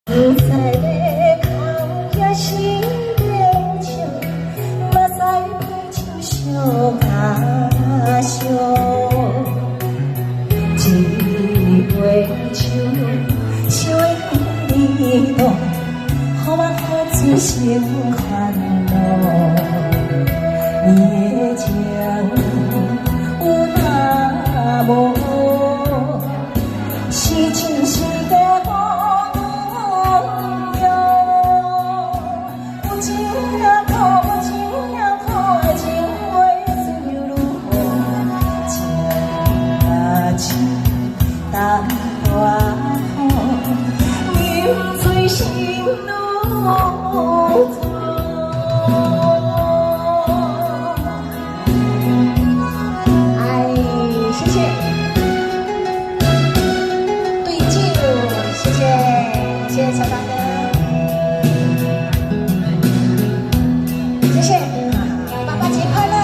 不知咧哭也是咧笑，目屎配手相加烧。一回手，想的你多，予我好自心烦恼。你的情有那无？是真是假？淡大雨，饮醉心如醉。哎，谢谢，对酒，谢谢，谢谢小大哥，谢谢，爸爸节快乐。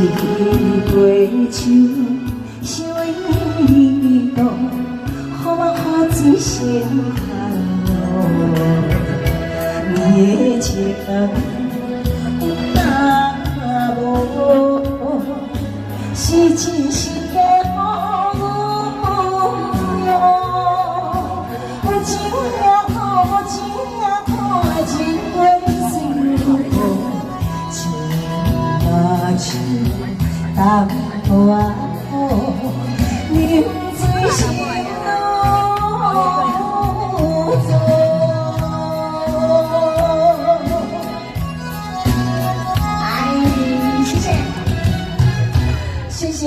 一回手，想你多，予我好自心烦恼。你的情有那无？是真是假？予我用。有情也苦，无情也苦，情为谁负？情啊情。淡薄仔雨，饮醉心如醉。哎，谢谢，谢谢。